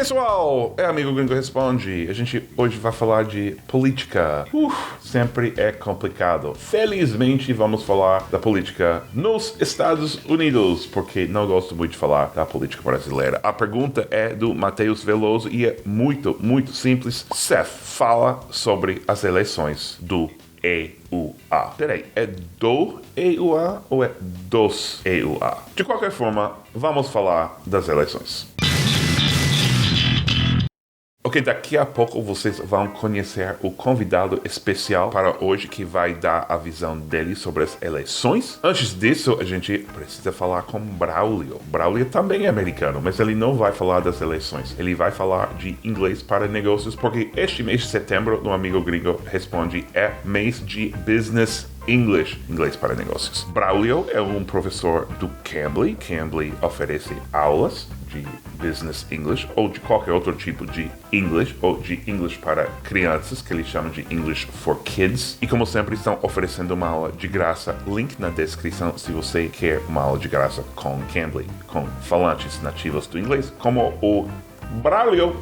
Pessoal, é Amigo Gringo Responde. A gente hoje vai falar de política. Sempre é complicado. Felizmente vamos falar da política nos Estados Unidos, porque não gosto muito de falar da política brasileira. A pergunta é do Matheus Veloso e é muito simples. Seth, fala sobre as eleições do EUA. Peraí, é do EUA ou é dos EUA? De qualquer forma, vamos falar das eleições. Ok, daqui a pouco vocês vão conhecer o convidado especial para hoje que vai dar a visão dele sobre as eleições. Antes disso, a gente precisa falar com Braulio. Braulio também é americano, mas ele não vai falar das eleições. Ele vai falar de inglês para negócios, porque este mês de setembro, no Amigo Gringo Responde, é mês de Business English, inglês para negócios. Braulio é um professor do Cambly. Cambly oferece aulas de Business English ou de qualquer outro tipo de English ou de English para crianças, que eles chamam de English for Kids. E como sempre estão oferecendo uma aula de graça. Link na descrição se você quer uma aula de graça com Cambly, com falantes nativos do inglês, como o Braulio.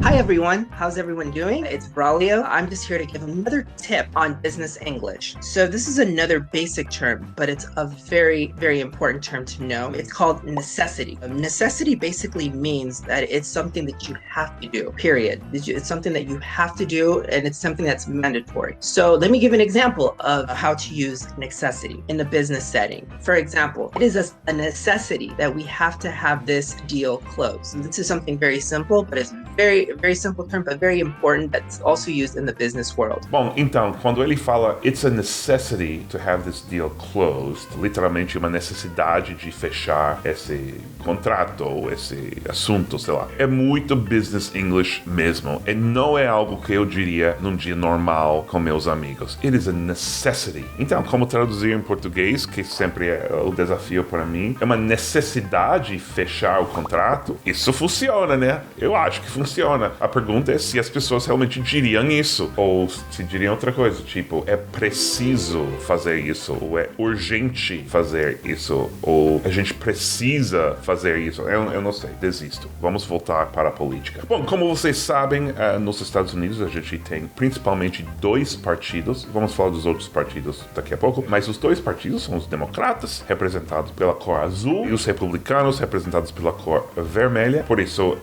Hi everyone, how's everyone doing? It's Braulio. I'm just here to give another tip on business English. So this is another basic term, but it's a very important term to know. It's called necessity. Necessity basically means that it's something that you have to do, period. It's something that you have to do, and it's something that's mandatory. So let me give an example of how to use necessity in a business setting. For example, it is a necessity that we have to have this deal closed. And this is something very simple, but it's very simple term, but very important, that's also used in the business world. Bom, então, quando ele fala it's a necessity to have this deal closed, literalmente uma necessidade de fechar esse contrato ou esse assunto, sei lá. É muito business English mesmo. E não é algo que eu diria num dia normal com meus amigos. It is a necessity. Então, como traduzir em português, que sempre é o desafio para mim, é uma necessidade fechar o contrato? Isso funciona, né? Eu acho que funciona. A pergunta é se as pessoas realmente diriam isso, ou se diriam outra coisa, tipo, é preciso fazer isso, ou é urgente fazer isso, ou a gente precisa fazer isso. Eu não sei, desisto. Vamos voltar para a política. Bom, como vocês sabem, nos Estados Unidos a gente tem principalmente dois partidos. Vamos falar dos outros partidos daqui a pouco, mas os dois partidos são os democratas, representados pela cor azul, e os republicanos, representados pela cor vermelha. Por isso,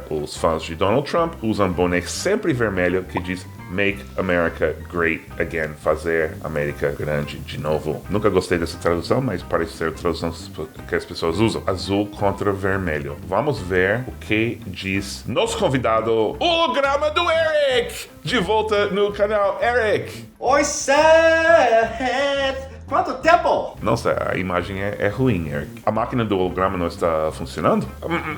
os fãs de Donald Trump usam boné sempre vermelho que diz Make America Great Again, fazer América grande de novo. Nunca gostei dessa tradução, mas parece ser a tradução que as pessoas usam. Azul contra vermelho. Vamos ver o que diz nosso convidado, o holograma do Eric, de volta no canal. Eric! Oi, Seth! Quanto tempo? Nossa, a imagem é ruim, Eric. A máquina do holograma não está funcionando?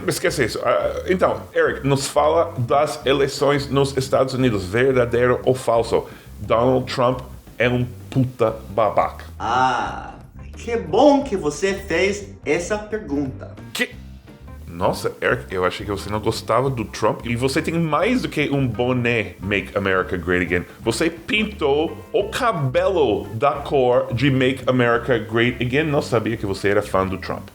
Esquece isso. Então, Eric, nos fala das eleições nos Estados Unidos. Verdadeiro ou falso? Donald Trump é um puta babaca. Que bom que você fez essa pergunta. Nossa, Eric, eu achei que você não gostava do Trump. E você tem mais do que um boné Make America Great Again. Você pintou o cabelo da cor de Make America Great Again. Não sabia que você era fã do Trump.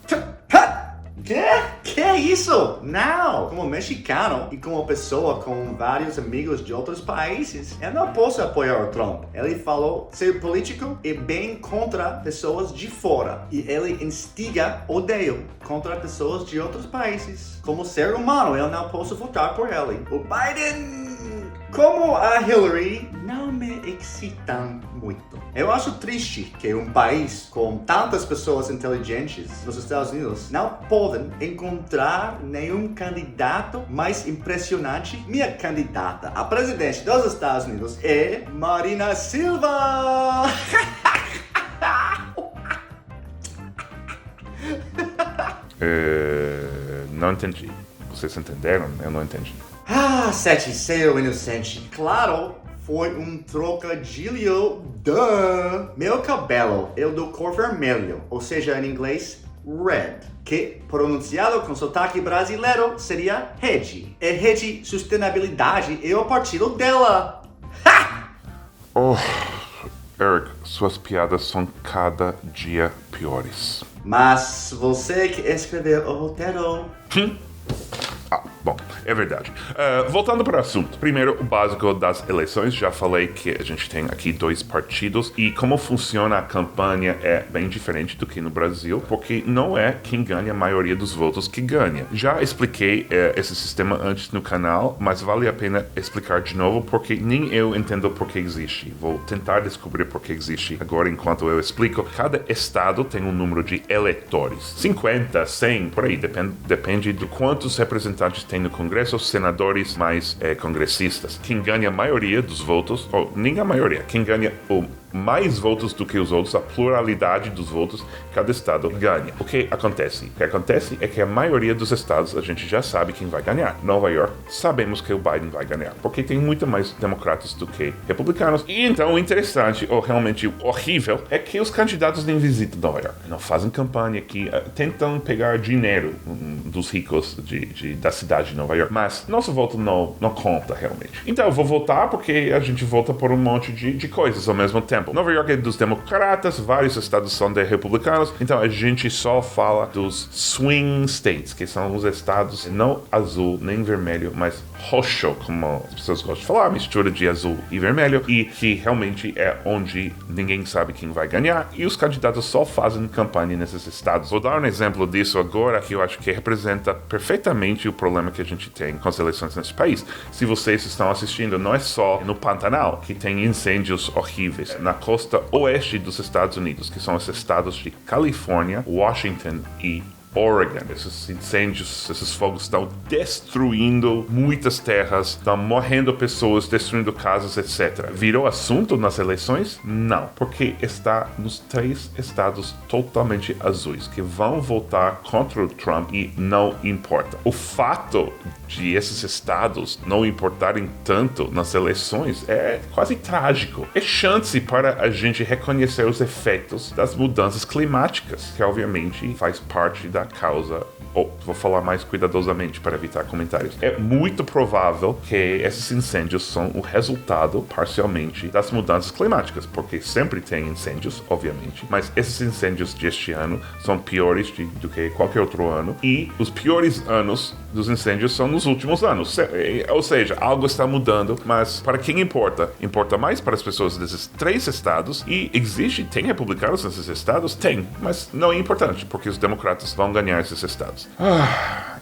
Que é isso? Não! Como mexicano e como pessoa com vários amigos de outros países, eu não posso apoiar o Trump. Ele falou ser político e bem contra pessoas de fora. E ele instiga odeio contra pessoas de outros países. Como ser humano, eu não posso votar por ele. O Biden, como a Hillary, não me excitam muito. Eu acho triste que um país com tantas pessoas inteligentes nos Estados Unidos não podem encontrar nenhum candidato mais impressionante. Minha candidata a presidente dos Estados Unidos é Marina Silva! Não entendi. Vocês entenderam? Eu não entendi. Sete, seu inocente. Claro, foi um trocadilho. Meu cabelo é do cor vermelho, ou seja, em inglês, red, que pronunciado com sotaque brasileiro seria Rede. E Rede Sustentabilidade é o partido dela. Eric, suas piadas são cada dia piores. Mas você que escreveu o roteiro. Bom, é verdade. Voltando para o assunto. Primeiro, o básico das eleições. Já falei que a gente tem aqui 2 partidos e como funciona a campanha é bem diferente do que no Brasil, porque não é quem ganha a maioria dos votos que ganha. Já expliquei esse sistema antes no canal, mas vale a pena explicar de novo, porque nem eu entendo por que existe. Vou tentar descobrir por que existe agora enquanto eu explico. Cada estado tem um número de eleitores. 50, 100, por aí. Depende de quantos representantes tem no Congresso, senadores mais congressistas. Quem ganha a maioria dos votos, ou nem a maioria, quem ganha mais votos do que os outros, a pluralidade dos votos, cada estado ganha. O que acontece? O que acontece é que a maioria dos estados a gente já sabe quem vai ganhar. Nova York, sabemos que o Biden vai ganhar, porque tem muito mais democratas do que republicanos. E então o interessante, ou realmente horrível, é que os candidatos nem visitam Nova York. Não fazem campanha aqui, tentam pegar dinheiro dos ricos da cidade de Nova York, mas nosso voto não conta realmente. Então eu vou votar porque a gente vota por um monte de coisas ao mesmo tempo. Nova York é dos democratas, vários estados são de republicanos, então a gente só fala dos swing states, que são os estados não azul nem vermelho, mas roxo, como as pessoas gostam de falar, mistura de azul e vermelho, e que realmente é onde ninguém sabe quem vai ganhar, e os candidatos só fazem campanha nesses estados. Vou dar um exemplo disso agora, que eu acho que representa perfeitamente o problema que a gente tem com as eleições nesse país. Se vocês estão assistindo, não é só no Pantanal que tem incêndios horríveis. Na costa oeste dos Estados Unidos, que são os estados de Califórnia, Washington e Oregon. Esses incêndios, esses fogos estão destruindo muitas terras, estão morrendo pessoas, destruindo casas, etc. Virou assunto nas eleições? Não, porque está nos 3 estados totalmente azuis, que vão votar contra o Trump e não importa. O fato de esses estados não importarem tanto nas eleições é quase trágico. É chance para a gente reconhecer os efeitos das mudanças climáticas, que obviamente faz parte da causa. Vou falar mais cuidadosamente para evitar comentários. É muito provável que esses incêndios são o resultado, parcialmente, das mudanças climáticas, porque sempre tem incêndios, obviamente, mas esses incêndios deste ano são piores do que qualquer outro ano, e os piores anos dos incêndios são nos últimos anos. Ou seja, algo está mudando, mas para quem importa? Importa mais para as pessoas desses 3 estados, e tem republicanos nesses estados? Tem, mas não é importante, porque os democratas vão ganhar esses estados.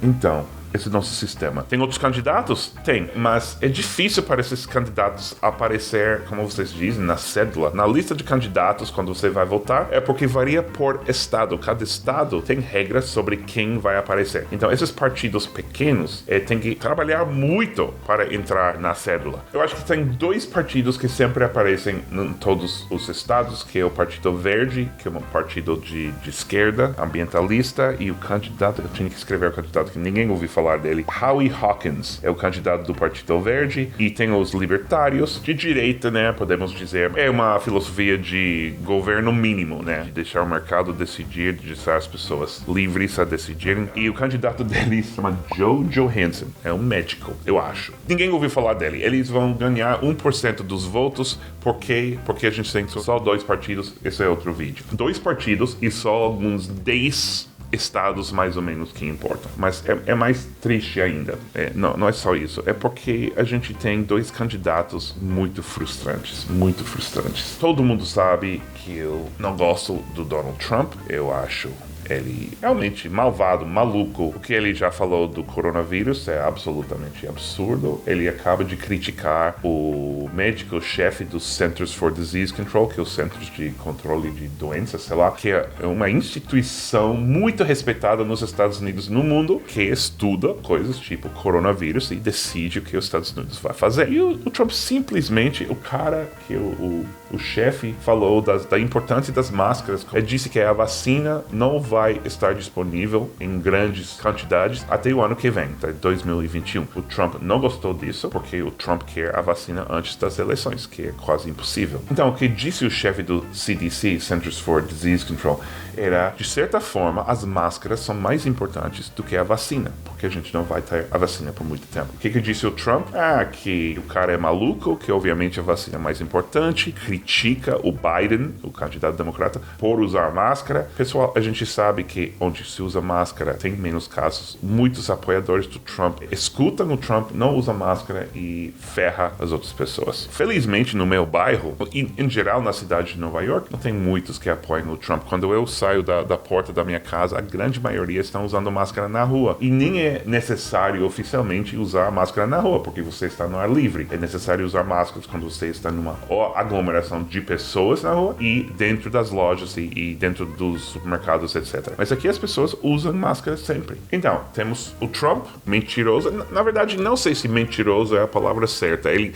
Então, esse nosso sistema. Tem outros candidatos? Tem, mas é difícil para esses candidatos aparecer, como vocês dizem, na cédula, na lista de candidatos quando você vai votar, é porque varia por estado. Cada estado tem regras sobre quem vai aparecer. Então, esses partidos pequenos têm que trabalhar muito para entrar na cédula. Eu acho que tem 2 partidos que sempre aparecem em todos os estados, que é o Partido Verde, que é um partido de esquerda, ambientalista, e o candidato, eu tinha que escrever o candidato que ninguém ouviu falar dele, Howie Hawkins, é o candidato do Partido Verde, e tem os libertários de direita, né, podemos dizer, é uma filosofia de governo mínimo, né, de deixar o mercado decidir, de deixar as pessoas livres a decidirem, e o candidato dele se chama Joe Johansson, é um médico, eu acho. Ninguém ouviu falar dele, eles vão ganhar 1% dos votos, porque a gente tem só 2 partidos, esse é outro vídeo. 2 partidos e só alguns 10 estados mais ou menos que importam. Mas é mais triste ainda. Não é só isso. É porque a gente tem 2 candidatos muito frustrantes. Muito frustrantes. Todo mundo sabe que eu não gosto do Donald Trump. Eu acho ele realmente malvado, maluco. O que ele já falou do coronavírus é absolutamente absurdo. Ele acaba de criticar o médico-chefe dos Centers for Disease Control, que é os Centros de Controle de Doenças, sei lá, que é uma instituição muito respeitada nos Estados Unidos e no mundo, que estuda coisas tipo coronavírus e decide o que os Estados Unidos vai fazer. E o Trump simplesmente, o cara que o chefe falou da importância das máscaras, ele disse que a vacina não vai estar disponível em grandes quantidades até o ano que vem, até 2021. O Trump não gostou disso, porque o Trump quer a vacina antes das eleições, que é quase impossível. Então, o que disse o chefe do CDC, Centers for Disease Control, era, de certa forma, as máscaras são mais importantes do que a vacina, porque a gente não vai ter a vacina por muito tempo. O que disse o Trump? Que o cara é maluco, que obviamente a vacina é mais importante, critica o Biden, o candidato democrata, por usar máscara. Pessoal, a gente sabe que onde se usa máscara tem menos casos. Muitos apoiadores do Trump escutam o Trump, não usam máscara e ferra as outras pessoas. Felizmente, no meu bairro, e em geral na cidade de Nova York, não tem muitos que apoiam o Trump. Quando eu saio da porta da minha casa, a grande maioria estão usando máscara na rua. E nem é necessário oficialmente usar máscara na rua, porque você está no ar livre. É necessário usar máscaras quando você está numa aglomeração de pessoas na rua e dentro das lojas e dentro dos supermercados, etc. Mas aqui as pessoas usam máscara sempre. Então, temos o Trump, mentiroso. Na verdade, não sei se mentiroso é a palavra certa. Ele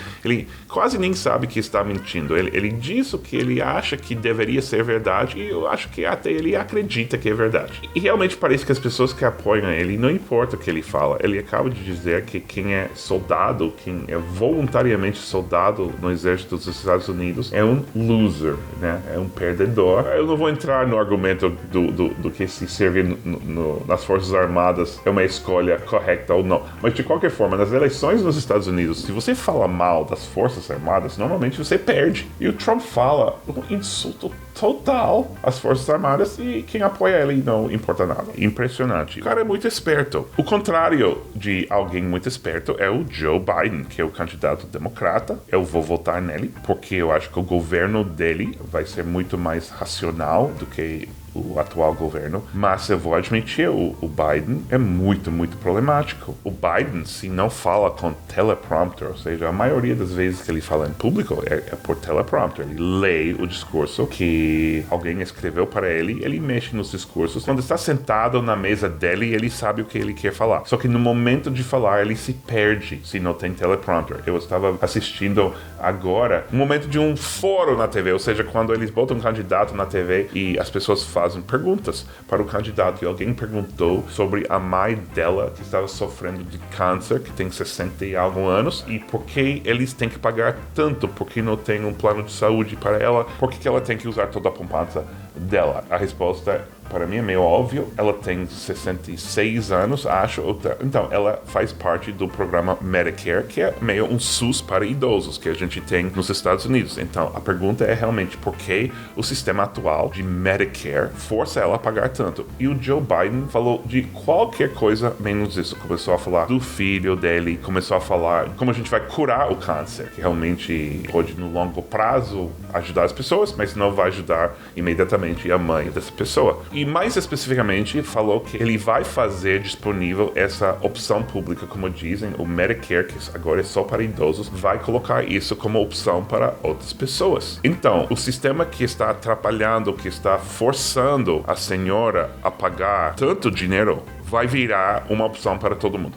quase nem sabe que está mentindo. Ele diz o que ele acha que deveria ser verdade e eu acho que até ele acredita que é verdade. E realmente parece que as pessoas que apoiam ele, não importa o que ele fala, ele acaba de dizer que quem é soldado, quem é voluntariamente soldado no exército dos Estados Unidos é um loser, né? É um perdedor. Eu não vou entrar no argumento do que se servir nas Forças Armadas é uma escolha correta ou não. Mas de qualquer forma, nas eleições nos Estados Unidos, se você fala mal das Forças Armadas, normalmente você perde. E o Trump fala um insulto total às Forças Armadas e quem apoia ele não importa nada. Impressionante. O cara é muito esperto. O contrário de alguém muito esperto é o Joe Biden, que é o candidato democrata. Eu vou votar nele porque eu acho que o governo dele vai ser muito mais racional do que o atual governo, mas eu vou admitir, o Biden é muito, muito problemático. O Biden, se não fala com teleprompter, ou seja, a maioria das vezes que ele fala em público é por teleprompter. Ele lê o discurso que alguém escreveu para ele, ele mexe nos discursos. Quando está sentado na mesa dele, ele sabe o que ele quer falar. Só que no momento de falar, ele se perde se não tem teleprompter. Eu estava assistindo agora um momento de um fórum na TV, ou seja, quando eles botam um candidato na TV e as pessoas fazem perguntas para o candidato. E alguém perguntou sobre a mãe dela, que estava sofrendo de câncer, que tem 60 e alguns anos, e por que eles têm que pagar tanto, porque não tem um plano de saúde para ela, por que ela tem que usar toda a poupança dela. A resposta para mim é meio óbvio. Ela tem 66 anos, acho. Então, ela faz parte do programa Medicare, que é meio um SUS para idosos que a gente tem nos Estados Unidos. Então, a pergunta é realmente por que o sistema atual de Medicare força ela a pagar tanto. E o Joe Biden falou de qualquer coisa menos isso. Começou a falar do filho dele, começou a falar como a gente vai curar o câncer, que realmente pode, no longo prazo, ajudar as pessoas, mas não vai ajudar imediatamente a mãe dessa pessoa. E mais especificamente, falou que ele vai fazer disponível essa opção pública, como dizem, o Medicare, que agora é só para idosos, vai colocar isso como opção para outras pessoas. Então, o sistema que está atrapalhando, que está forçando a senhora a pagar tanto dinheiro, vai virar uma opção para todo mundo.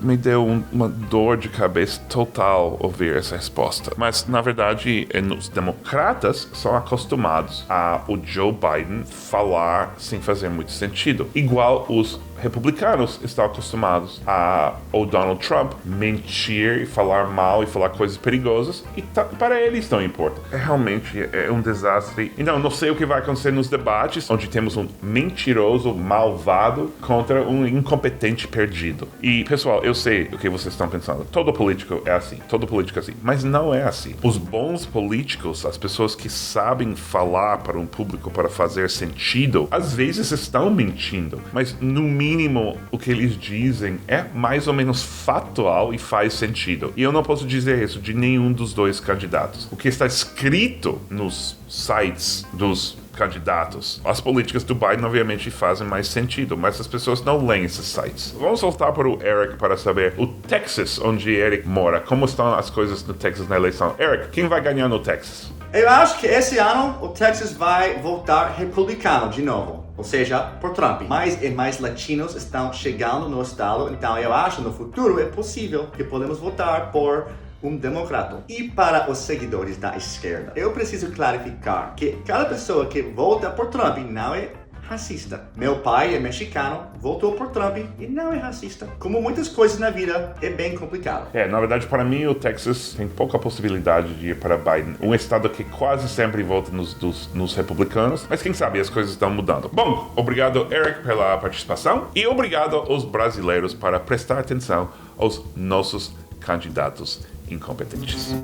Me deu uma dor de cabeça total ouvir essa resposta. Mas, na verdade, os democratas são acostumados a o Joe Biden falar sem fazer muito sentido. Igual os republicanos estão acostumados a o Donald Trump mentir e falar mal e falar coisas perigosas e para eles não importa. Realmente é um desastre. Então, não sei o que vai acontecer nos debates, onde temos um mentiroso, malvado contra um incompetente perdido. E, pessoal, eu sei o que vocês estão pensando. Todo político é assim. Todo político é assim. Mas não é assim. Os bons políticos, as pessoas que sabem falar para um público para fazer sentido, às vezes estão mentindo. Mas, no mínimo, o que eles dizem é mais ou menos factual e faz sentido. E eu não posso dizer isso de nenhum dos dois candidatos. O que está escrito nos sites dos candidatos, as políticas do Biden obviamente fazem mais sentido, mas as pessoas não leem esses sites. Vamos voltar para o Eric para saber o Texas, onde Eric mora. Como estão as coisas no Texas na eleição? Eric, quem vai ganhar no Texas? Eu acho que esse ano o Texas vai voltar republicano de novo, ou seja, por Trump. Mais e mais latinos estão chegando no estado, então eu acho que no futuro é possível que podemos votar por um democrata. E para os seguidores da esquerda, eu preciso clarificar que cada pessoa que vota por Trump não é racista. Meu pai é mexicano, votou por Trump e não é racista. Como muitas coisas na vida, é bem complicado. Na verdade, para mim, o Texas tem pouca possibilidade de ir para Biden. Um estado que quase sempre vota nos republicanos, mas quem sabe as coisas estão mudando. Bom, obrigado, Eric, pela participação e obrigado aos brasileiros para prestar atenção aos nossos candidatos incompetentes.